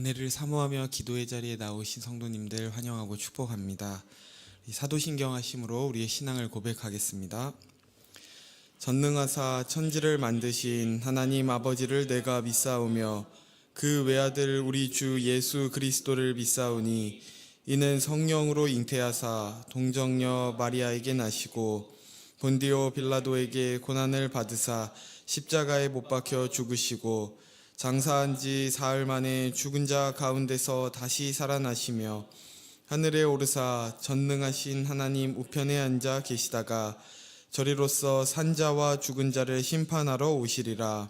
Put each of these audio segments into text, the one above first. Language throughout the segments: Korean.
은혜를 사모하며 기도의 자리에 나오신 성도님들 환영하고 축복합니다. 사도신경 하심으로 우리의 신앙을 고백하겠습니다. 전능하사 천지를 만드신 하나님 아버지를 내가 믿사오며 그 외아들 우리 주 예수 그리스도를 믿사오니 이는 성령으로 잉태하사 동정녀 마리아에게 나시고 본디오 빌라도에게 고난을 받으사 십자가에 못 박혀 죽으시고 장사한 지 사흘 만에 죽은 자 가운데서 다시 살아나시며 하늘에 오르사 전능하신 하나님 우편에 앉아 계시다가 저리로서 산자와 죽은 자를 심판하러 오시리라.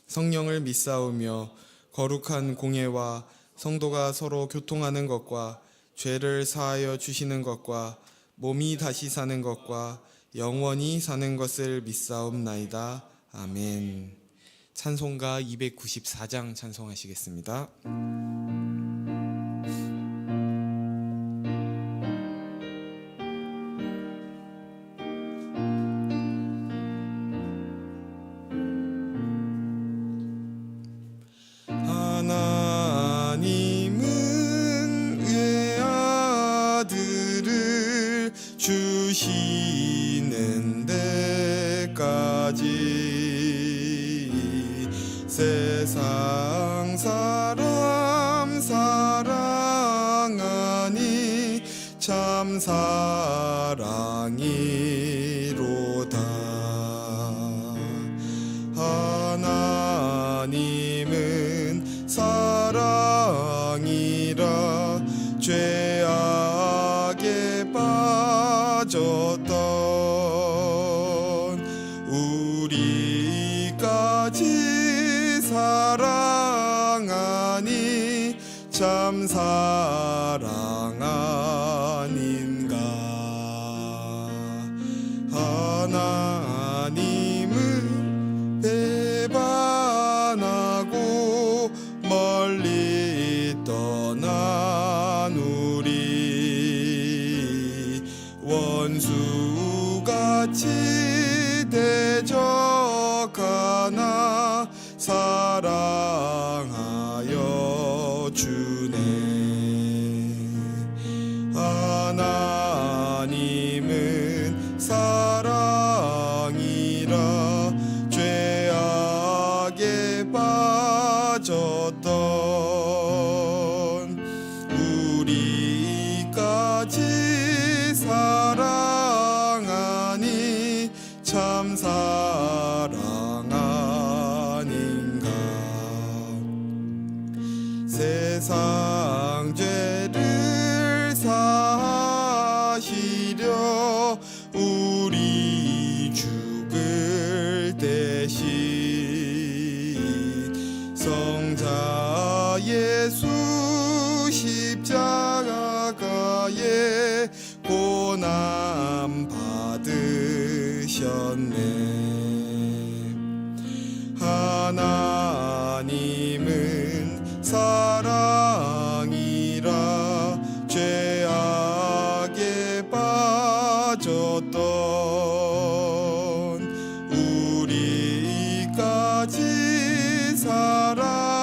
성령을 믿사오며 거룩한 공예와 성도가 서로 교통하는 것과 죄를 사하여 주시는 것과 몸이 다시 사는 것과 영원히 사는 것을 믿사옵나이다. 아멘. 찬송가 294장 찬송하시겠습니다. 하나님은 외아들을 주시는 데까지 세상 사람 사랑하니 참 사랑이로다. 하나님은 사랑이라 죄악에 빠졌던 우리까지 사랑하니 참 사랑 아닌가. 하나님을 배반하고 멀리 떠난 우리 원수같이 대적하나 사랑하여 주네. 하나님은 사랑이라 죄악에 빠졌던 우리까지 사랑하니 참 사랑 아닌가. 세상 죄를 사하시려 우리 죽을 대신 성자 예수 십자가에 고난 받으셨네. 하나님은 사랑이라 죄악에 빠졌던 우리까지 사랑하니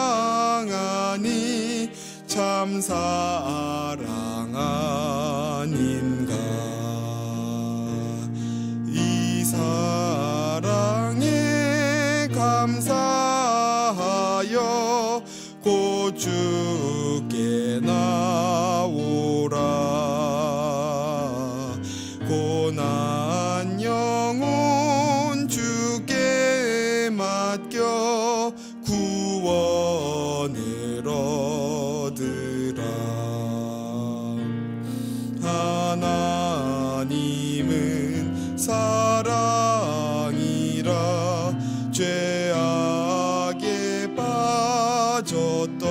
참 사랑 아닌가. 이 사랑에 감사하여 곧 주께 나오라. 고난 영혼 주께 맡겨 구원을 얻으라. 하나님은 사랑이라 죄악에 빠졌던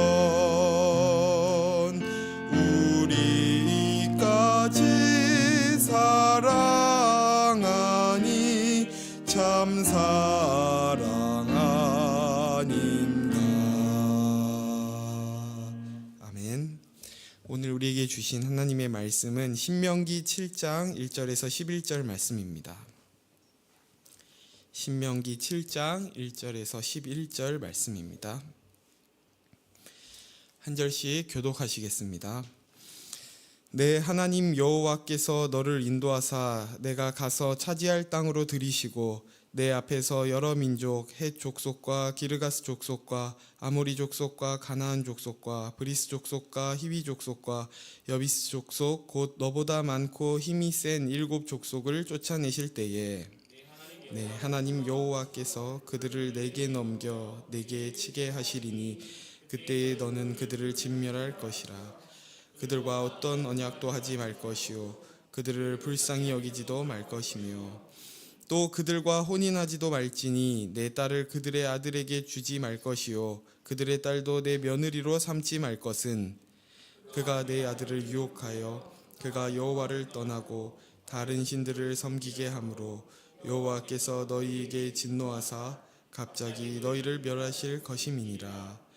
우리까지 사랑하니 참 사랑 아닌가. 아멘. 오늘 우리에게 주신 하나님의 말씀은 신명기 7장 1절에서 11절 말씀입니다. 신명기 7장 1절에서 11절 말씀입니다. 한 절씩 교독하시겠습니다. 내 하나님 여호와께서 너를 인도하사 내가 가서 차지할 땅으로 들이시고 내 앞에서 여러 민족 헷 족속과 기르가스 족속과 아모리 족속과 가나안 족속과 브리스 족속과 히위 족속과 여비스 족속 곧 너보다 많고 힘이 센 7 족속을 쫓아내실 때에 내 하나님 여호와께서 그들을 내게 넘겨 내게 치게 하시리니 그때에 너는 그들을 진멸할 것이라. 그들과 어떤 언약도 하지 말 것이요 그들을 불쌍히 여기지도 말 것이며 또 그들과 혼인하지도 말지니 내 딸을 그들의 아들에게 주지 말 것이요 그들의 딸도 내 며느리로 삼지 말 것은 그가 내 아들을 유혹하여 그가 여호와를 떠나고 다른 신들을 섬기게 하므로 여호와께서 너희에게 진노하사 갑자기 너희를 멸하실 것임이니라.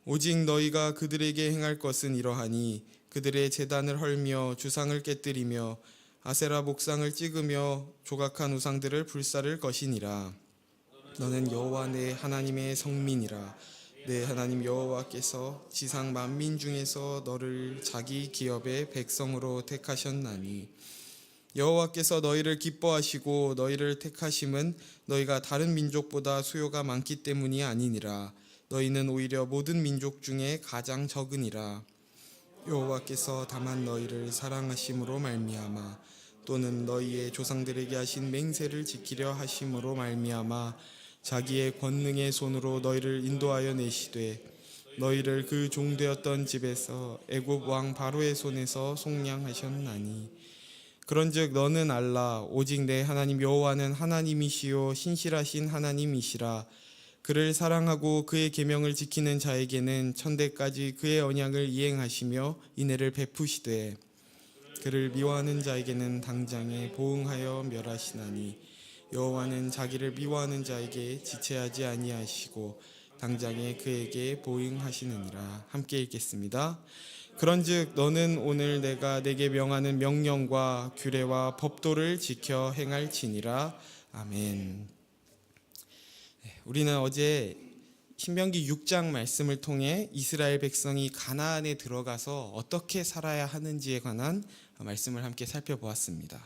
오직 너희가 그들에게 행할 것은 이러하니 그들의 제단을 헐며 주상을 깨뜨리며 아세라 목상을 찍으며 조각한 우상들을 불사를 것이니라. 너는 여호와 내 하나님의 성민이라. 내 하나님 여호와께서 지상 만민 중에서 너를 자기 기업의 백성으로 택하셨나니 여호와께서 너희를 기뻐하시고 너희를 택하심은 너희가 다른 민족보다 수요가 많기 때문이 아니니라. 너희는 오히려 모든 민족 중에 가장 적으니라. 여호와께서 다만 너희를 사랑하심으로 말미암아 또는 너희의 조상들에게 하신 맹세를 지키려 하심으로 말미암아 자기의 권능의 손으로 너희를 인도하여 내시되 너희를 그 종되었던 집에서 애굽 왕 바로의 손에서 속량하셨나니 그런즉 너는 알라. 오직 내 하나님 여호와는 하나님이시요 신실하신 하나님이시라. 그를 사랑하고 그의 계명을 지키는 자에게는 천대까지 그의 언약을 이행하시며 인애를 베푸시되 그를 미워하는 자에게는 당장에 보응하여 멸하시나니 여호와는 자기를 미워하는 자에게 지체하지 아니하시고 당장에 그에게 보응하시느니라. 함께 읽겠습니다. 그런즉 너는 오늘 내가 내게 명하는 명령과 규례와 법도를 지켜 행할지니라. 아멘. 우리는 어제 신명기 6장 말씀을 통해 이스라엘 백성이 가나안에 들어가서 어떻게 살아야 하는지에 관한 말씀을 함께 살펴보았습니다.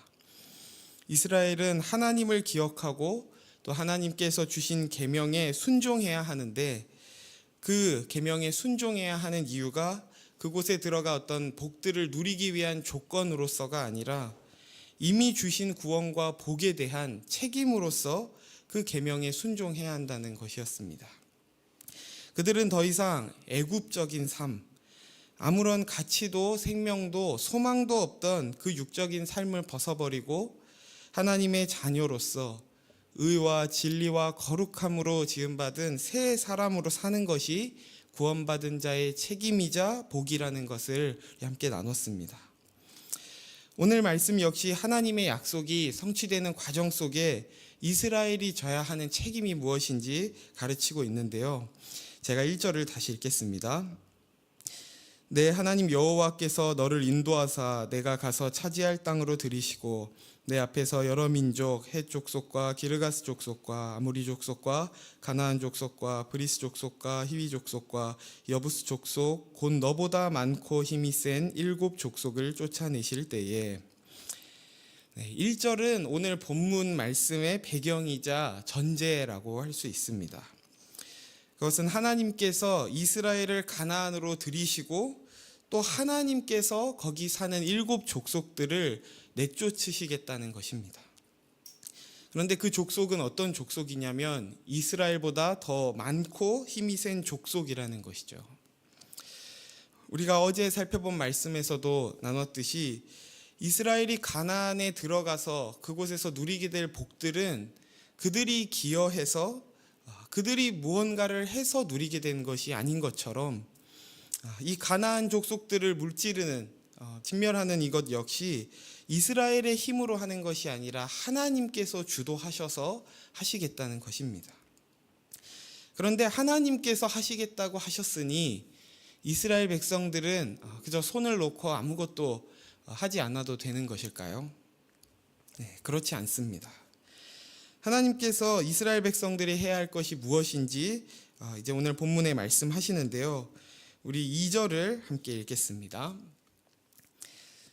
이스라엘은 하나님을 기억하고 또 하나님께서 주신 계명에 순종해야 하는데 그 계명에 순종해야 하는 이유가 그곳에 들어가 어떤 복들을 누리기 위한 조건으로서가 아니라 이미 주신 구원과 복에 대한 책임으로서 그 계명에 순종해야 한다는 것이었습니다. 그들은 더 이상 애굽적인 삶, 아무런 가치도 생명도 소망도 없던 그 육적인 삶을 벗어버리고 하나님의 자녀로서 의와 진리와 거룩함으로 지음받은 새 사람으로 사는 것이 구원받은 자의 책임이자 복이라는 것을 함께 나눴습니다. 오늘 말씀 역시 하나님의 약속이 성취되는 과정 속에 이스라엘이 져야 하는 책임이 무엇인지 가르치고 있는데요. 제가 1절을 다시 읽겠습니다. 내 하나님 여호와께서 너를 인도하사 내가 가서 차지할 땅으로 들이시고 내 앞에서 여러 민족 헷 족속과 기르가스 족속과 아모리 족속과 가나안 족속과 브리스 족속과 히위 족속과 여부스 족속 곧 너보다 많고 힘이 센 7 족속을 쫓아내실 때에 1절은 오늘 본문 말씀의 배경이자 전제라고 할 수 있습니다. 그것은 하나님께서 이스라엘을 가나안으로 들이시고 또 하나님께서 거기 사는 7 족속들을 내쫓으시겠다는 것입니다. 그런데 그 족속은 어떤 족속이냐면 이스라엘보다 더 많고 힘이 센 족속이라는 것이죠. 우리가 어제 살펴본 말씀에서도 나눴듯이 이스라엘이 가나안에 들어가서 그곳에서 누리게 될 복들은 그들이 기여해서 그들이 무언가를 해서 누리게 된 것이 아닌 것처럼 이 가나안 족속들을 물찌르는 진멸하는 이것 역시 이스라엘의 힘으로 하는 것이 아니라 하나님께서 주도하셔서 하시겠다는 것입니다. 그런데 하나님께서 하시겠다고 하셨으니 이스라엘 백성들은 그저 손을 놓고 아무것도 하지 않아도 되는 것일까요? 네, 그렇지 않습니다. 하나님께서 이스라엘 백성들이 해야 할 것이 무엇인지 이제 오늘 본문에 말씀하시는데요. 우리 2절을 함께 읽겠습니다.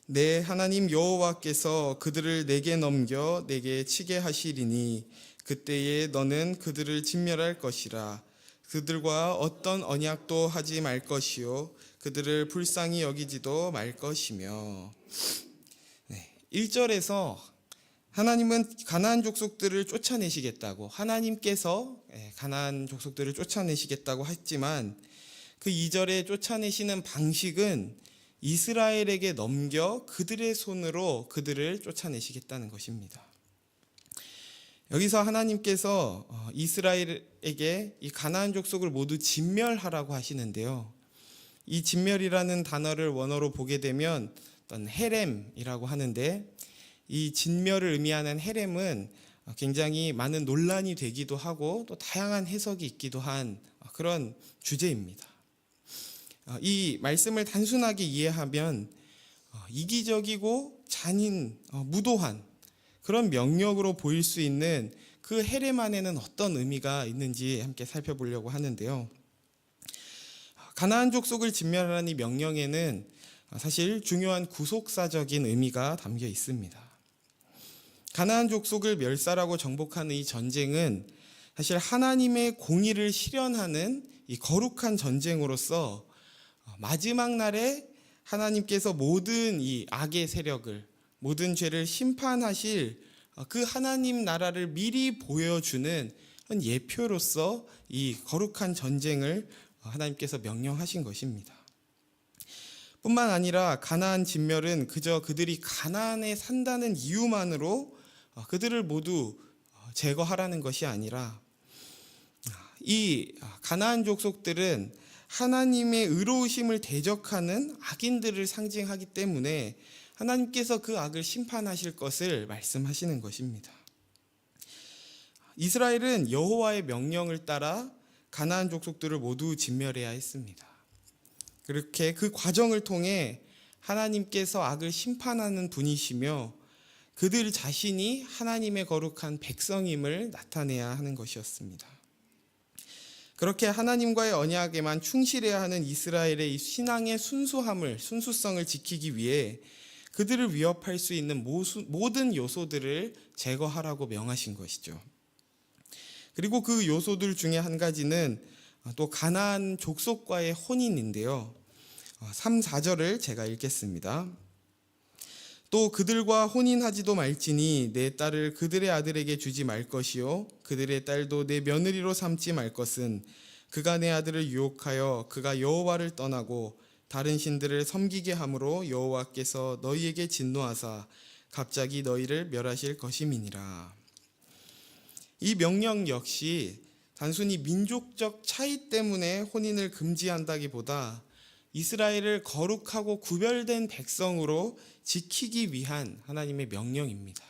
내 하나님 여호와께서 그들을 내게 넘겨 내게 치게 하시리니 그때에 너는 그들을 진멸할 것이라. 그들과 어떤 언약도 하지 말 것이요 그들을 불쌍히 여기지도 말 것이며. 1절에서 하나님은 가나안 족속들을 쫓아내시겠다고, 하나님께서 가나안 족속들을 쫓아내시겠다고 했지만 그 2절에 쫓아내시는 방식은 이스라엘에게 넘겨 그들의 손으로 그들을 쫓아내시겠다는 것입니다. 여기서 하나님께서 이스라엘에게 이 가나안 족속을 모두 진멸하라고 하시는데요. 이 진멸이라는 단어를 원어로 보게 되면 어떤 헤렘이라고 하는데, 이 진멸을 의미하는 헤렘은 굉장히 많은 논란이 되기도 하고 또 다양한 해석이 있기도 한 그런 주제입니다. 이 말씀을 단순하게 이해하면 이기적이고 잔인, 무도한 그런 명령으로 보일 수 있는 그 헤렘 안에는 어떤 의미가 있는지 함께 살펴보려고 하는데요. 가나안 족속을 진멸하라는 이 명령에는 사실 중요한 구속사적인 의미가 담겨 있습니다. 가나안 족속을 멸살하고 정복하는 이 전쟁은 사실 하나님의 공의를 실현하는 이 거룩한 전쟁으로서 마지막 날에 하나님께서 모든 이 악의 세력을, 모든 죄를 심판하실 그 하나님 나라를 미리 보여주는 예표로서 이 거룩한 전쟁을 하나님께서 명령하신 것입니다. 뿐만 아니라 가나안 진멸은 그저 그들이 가나안에 산다는 이유만으로 그들을 모두 제거하라는 것이 아니라, 이 가나안 족속들은 하나님의 의로우심을 대적하는 악인들을 상징하기 때문에 하나님께서 그 악을 심판하실 것을 말씀하시는 것입니다. 이스라엘은 여호와의 명령을 따라 가나안 족속들을 모두 진멸해야 했습니다. 그렇게 그 과정을 통해 하나님께서 악을 심판하는 분이시며 그들 자신이 하나님의 거룩한 백성임을 나타내야 하는 것이었습니다. 그렇게 하나님과의 언약에만 충실해야 하는 이스라엘의 이 신앙의 순수성을 지키기 위해 그들을 위협할 수 있는 모든 요소들을 제거하라고 명하신 것이죠. 그리고 그 요소들 중에 한 가지는 또 가나안 족속과의 혼인인데요. 3, 4절을 제가 읽겠습니다. 또 그들과 혼인하지도 말지니 내 딸을 그들의 아들에게 주지 말 것이요 그들의 딸도 내 며느리로 삼지 말 것은 그가 내 아들을 유혹하여 그가 여호와를 떠나고 다른 신들을 섬기게 함으로 여호와께서 너희에게 진노하사 갑자기 너희를 멸하실 것임이니라. 이 명령 역시 단순히 민족적 차이 때문에 혼인을 금지한다기보다 이스라엘을 거룩하고 구별된 백성으로 지키기 위한 하나님의 명령입니다.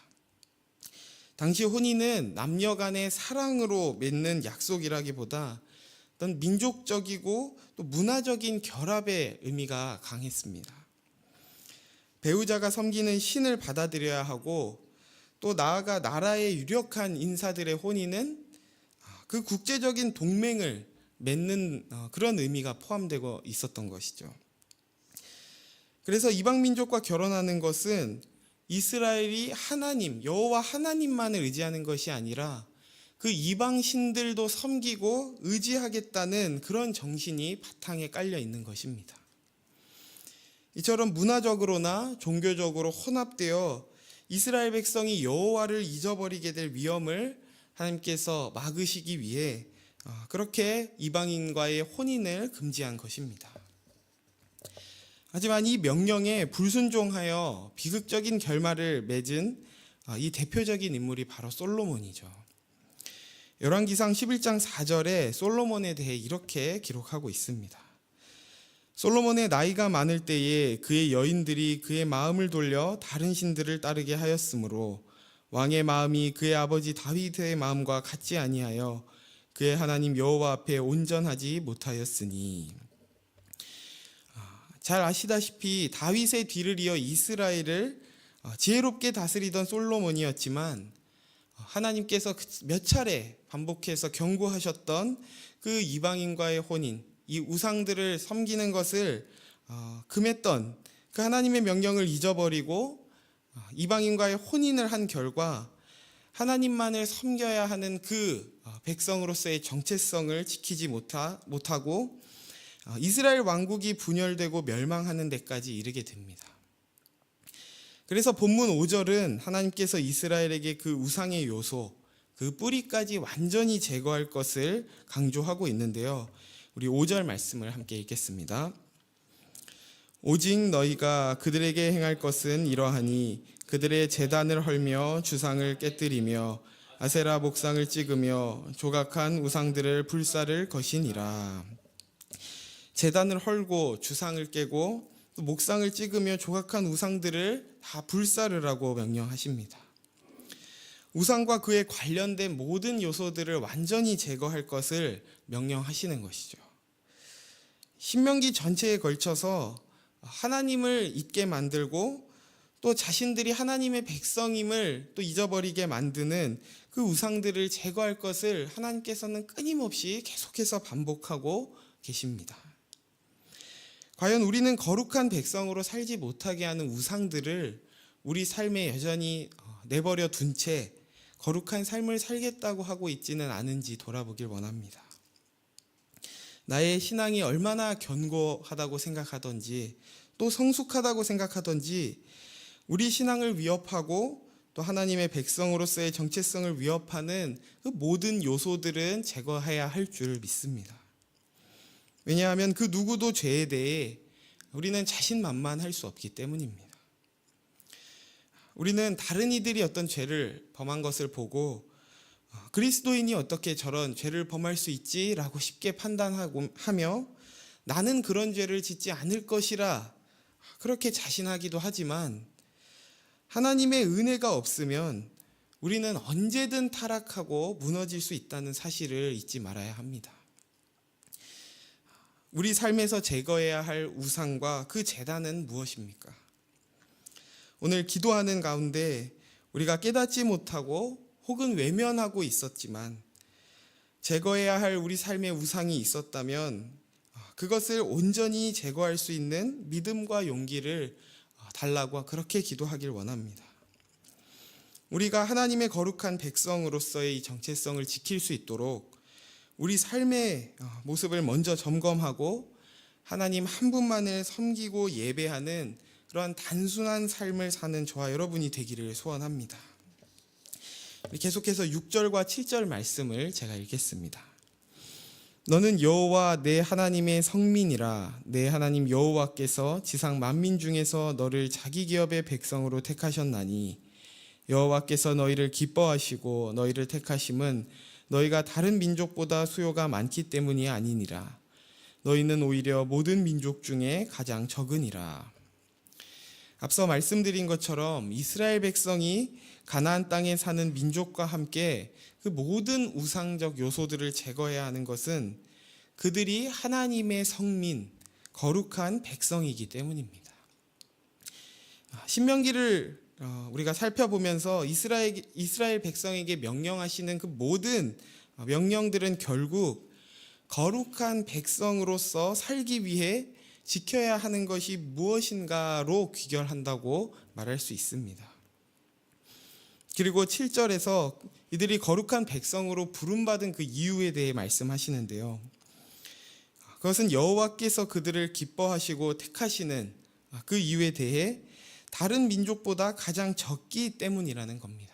당시 혼인은 남녀 간의 사랑으로 맺는 약속이라기보다 어떤 민족적이고 또 문화적인 결합의 의미가 강했습니다. 배우자가 섬기는 신을 받아들여야 하고 또 나아가 나라의 유력한 인사들의 혼인은 그 국제적인 동맹을 맺는 그런 의미가 포함되고 있었던 것이죠. 그래서 이방 민족과 결혼하는 것은 이스라엘이 하나님, 여호와 하나님만을 의지하는 것이 아니라 그 이방 신들도 섬기고 의지하겠다는 그런 정신이 바탕에 깔려 있는 것입니다. 이처럼 문화적으로나 종교적으로 혼합되어 이스라엘 백성이 여호와를 잊어버리게 될 위험을 하나님께서 막으시기 위해 그렇게 이방인과의 혼인을 금지한 것입니다. 하지만 이 명령에 불순종하여 비극적인 결말을 맺은 이 대표적인 인물이 바로 솔로몬이죠. 열왕기상 11장 4절에 솔로몬에 대해 이렇게 기록하고 있습니다. 솔로몬의 나이가 많을 때에 그의 여인들이 그의 마음을 돌려 다른 신들을 따르게 하였으므로 왕의 마음이 그의 아버지 다윗의 마음과 같지 아니하여 그의 하나님 여호와 앞에 온전하지 못하였으니. 잘 아시다시피 다윗의 뒤를 이어 이스라엘을 지혜롭게 다스리던 솔로몬이었지만 하나님께서 몇 차례 반복해서 경고하셨던 그 이방인과의 혼인, 이 우상들을 섬기는 것을 금했던 그 하나님의 명령을 잊어버리고 이방인과의 혼인을 한 결과 하나님만을 섬겨야 하는 그 백성으로서의 정체성을 지키지 못하고 이스라엘 왕국이 분열되고 멸망하는 데까지 이르게 됩니다. 그래서 본문 5절은 하나님께서 이스라엘에게 그 우상의 요소, 그 뿌리까지 완전히 제거할 것을 강조하고 있는데요. 우리 5절 말씀을 함께 읽겠습니다. 오직 너희가 그들에게 행할 것은 이러하니 그들의 제단을 헐며 주상을 깨뜨리며 아세라 목상을 찍으며 조각한 우상들을 불사를 것이니라. 제단을 헐고 주상을 깨고 또 목상을 찍으며 조각한 우상들을 다 불사르라고 명령하십니다. 우상과 그에 관련된 모든 요소들을 완전히 제거할 것을 명령하시는 것이죠. 신명기 전체에 걸쳐서 하나님을 잊게 만들고 또 자신들이 하나님의 백성임을 또 잊어버리게 만드는 그 우상들을 제거할 것을 하나님께서는 끊임없이 계속해서 반복하고 계십니다. 과연 우리는 거룩한 백성으로 살지 못하게 하는 우상들을 우리 삶에 여전히 내버려 둔 채 거룩한 삶을 살겠다고 하고 있지는 않은지 돌아보길 원합니다. 나의 신앙이 얼마나 견고하다고 생각하던지 또 성숙하다고 생각하던지 우리 신앙을 위협하고 또 하나님의 백성으로서의 정체성을 위협하는 그 모든 요소들은 제거해야 할 줄 믿습니다. 왜냐하면 그 누구도 죄에 대해 우리는 자신만만할 수 없기 때문입니다. 우리는 다른 이들이 어떤 죄를 범한 것을 보고 그리스도인이 어떻게 저런 죄를 범할 수 있지라고 쉽게 판단하며 나는 그런 죄를 짓지 않을 것이라 그렇게 자신하기도 하지만 하나님의 은혜가 없으면 우리는 언제든 타락하고 무너질 수 있다는 사실을 잊지 말아야 합니다. 우리 삶에서 제거해야 할 우상과 그 제단은 무엇입니까? 오늘 기도하는 가운데 우리가 깨닫지 못하고 혹은 외면하고 있었지만 제거해야 할 우리 삶의 우상이 있었다면 그것을 온전히 제거할 수 있는 믿음과 용기를 달라고 그렇게 기도하길 원합니다. 우리가 하나님의 거룩한 백성으로서의 이 정체성을 지킬 수 있도록 우리 삶의 모습을 먼저 점검하고 하나님 한 분만을 섬기고 예배하는 그러한 단순한 삶을 사는 저와 여러분이 되기를 소원합니다. 계속해서 6절과 7절 말씀을 제가 읽겠습니다. 너는 여호와 내 하나님의 성민이라. 내 하나님 여호와께서 지상 만민 중에서 너를 자기 기업의 백성으로 택하셨나니 여호와께서 너희를 기뻐하시고 너희를 택하심은 너희가 다른 민족보다 수요가 많기 때문이 아니니라. 너희는 오히려 모든 민족 중에 가장 적으니라. 앞서 말씀드린 것처럼 이스라엘 백성이 가나안 땅에 사는 민족과 함께 그 모든 우상적 요소들을 제거해야 하는 것은 그들이 하나님의 성민, 거룩한 백성이기 때문입니다. 신명기를 우리가 살펴보면서 이스라엘 백성에게 명령하시는 그 모든 명령들은 결국 거룩한 백성으로서 살기 위해 지켜야 하는 것이 무엇인가로 귀결한다고 말할 수 있습니다. 그리고 7절에서 이들이 거룩한 백성으로 부름받은 그 이유에 대해 말씀하시는데요. 그것은 여호와께서 그들을 기뻐하시고 택하시는 그 이유에 대해 다른 민족보다 가장 적기 때문이라는 겁니다.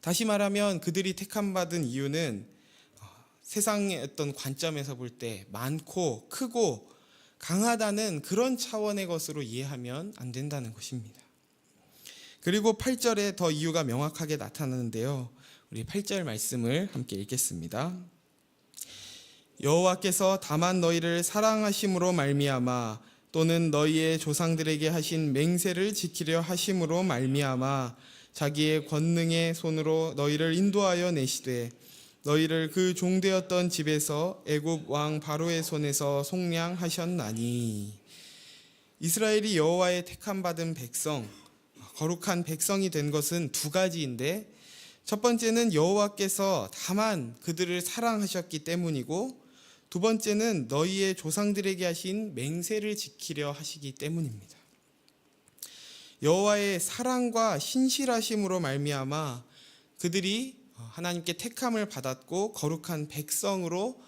다시 말하면 그들이 택함받은 이유는 세상의 어떤 관점에서 볼 때 많고 크고 강하다는 그런 차원의 것으로 이해하면 안 된다는 것입니다. 그리고 8절에 더 이유가 명확하게 나타나는데요. 우리 8절 말씀을 함께 읽겠습니다. 여호와께서 다만 너희를 사랑하심으로 말미암아 또는 너희의 조상들에게 하신 맹세를 지키려 하심으로 말미암아 자기의 권능의 손으로 너희를 인도하여 내시되 너희를 그 종되었던 집에서 애굽 왕 바로의 손에서 속량하셨나니. 이스라엘이 여호와의 택함받은 백성, 거룩한 백성이 된 것은 두 가지인데 첫 번째는 여호와께서 다만 그들을 사랑하셨기 때문이고 두 번째는 너희의 조상들에게 하신 맹세를 지키려 하시기 때문입니다. 여호와의 사랑과 신실하심으로 말미암아 그들이 하나님께 택함을 받았고 거룩한 백성으로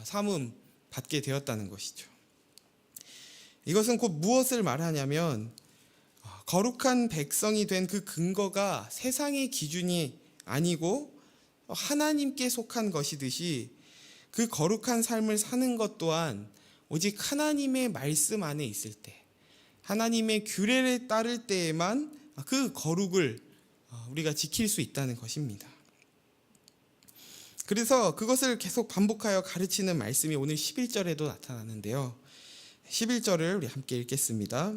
삼음 받게 되었다는 것이죠. 이것은 곧 무엇을 말하냐면 거룩한 백성이 된 그 근거가 세상의 기준이 아니고 하나님께 속한 것이듯이 그 거룩한 삶을 사는 것 또한 오직 하나님의 말씀 안에 있을 때, 하나님의 규례를 따를 때에만 그 거룩을 우리가 지킬 수 있다는 것입니다. 그래서 그것을 계속 반복하여 가르치는 말씀이 오늘 11절에도 나타나는데요. 11절을 우리 함께 읽겠습니다.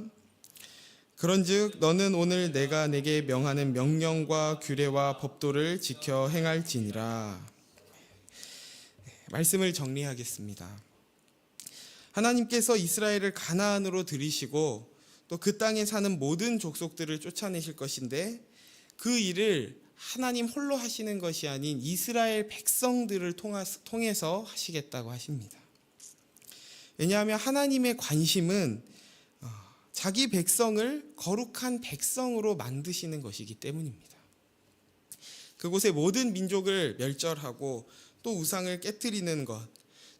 그런즉 너는 오늘 내가 내게 명하는 명령과 규례와 법도를 지켜 행할지니라. 말씀을 정리하겠습니다. 하나님께서 이스라엘을 가나안으로 들이시고 또 그 땅에 사는 모든 족속들을 쫓아내실 것인데 그 일을 하나님 홀로 하시는 것이 아닌 이스라엘 백성들을 통해서 하시겠다고 하십니다. 왜냐하면 하나님의 관심은 자기 백성을 거룩한 백성으로 만드시는 것이기 때문입니다. 그곳의 모든 민족을 멸절하고 또 우상을 깨뜨리는 것,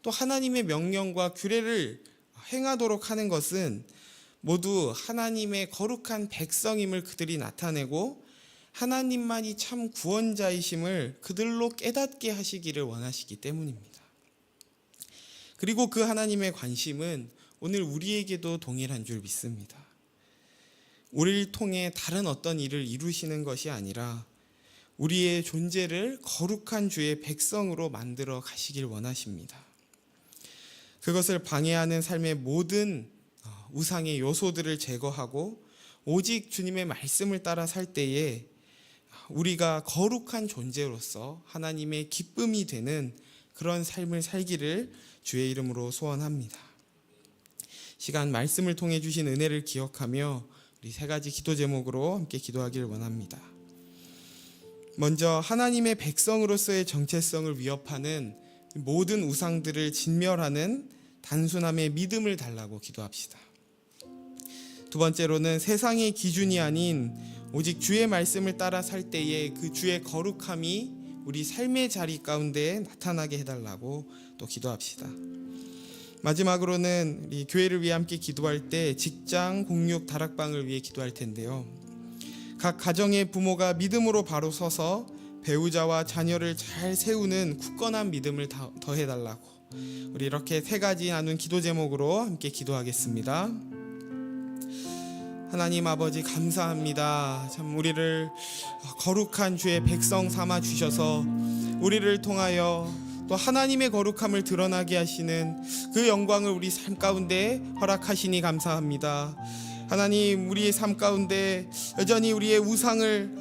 또 하나님의 명령과 규례를 행하도록 하는 것은 모두 하나님의 거룩한 백성임을 그들이 나타내고 하나님만이 참 구원자이심을 그들로 깨닫게 하시기를 원하시기 때문입니다. 그리고 그 하나님의 관심은 오늘 우리에게도 동일한 줄 믿습니다. 우리를 통해 다른 어떤 일을 이루시는 것이 아니라 우리의 존재를 거룩한 주의 백성으로 만들어 가시길 원하십니다. 그것을 방해하는 삶의 모든 우상의 요소들을 제거하고 오직 주님의 말씀을 따라 살 때에 우리가 거룩한 존재로서 하나님의 기쁨이 되는 그런 삶을 살기를 주의 이름으로 소원합니다. 시간 말씀을 통해 주신 은혜를 기억하며 우리 세 가지 기도 제목으로 함께 기도하기를 원합니다. 먼저 하나님의 백성으로서의 정체성을 위협하는 모든 우상들을 진멸하는 단순함의 믿음을 달라고 기도합시다. 두 번째로는 세상의 기준이 아닌 오직 주의 말씀을 따라 살 때에 그 주의 거룩함이 우리 삶의 자리 가운데 나타나게 해달라고 또 기도합시다. 마지막으로는 우리 교회를 위해 함께 기도할 때 직장, 공육, 다락방을 위해 기도할 텐데요. 각 가정의 부모가 믿음으로 바로 서서 배우자와 자녀를 잘 세우는 굳건한 믿음을 더해달라고 우리 이렇게 세 가지 나눈 기도 제목으로 함께 기도하겠습니다. 하나님 아버지 감사합니다. 참 우리를 거룩한 주의 백성 삼아 주셔서 우리를 통하여 또 하나님의 거룩함을 드러나게 하시는 그 영광을 우리 삶 가운데 허락하시니 감사합니다. 하나님 우리의 삶 가운데 여전히 우리의 우상을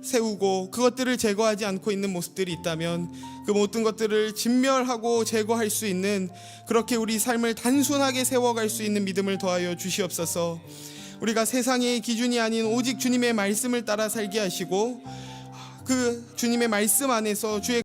세우고 그것들을 제거하지 않고 있는 모습들이 있다면 그 모든 것들을 진멸하고 제거할 수 있는 그렇게 우리 삶을 단순하게 세워갈 수 있는 믿음을 더하여 주시옵소서. 우리가 세상의 기준이 아닌 오직 주님의 말씀을 따라 살게 하시고 그 주님의 말씀 안에서 주의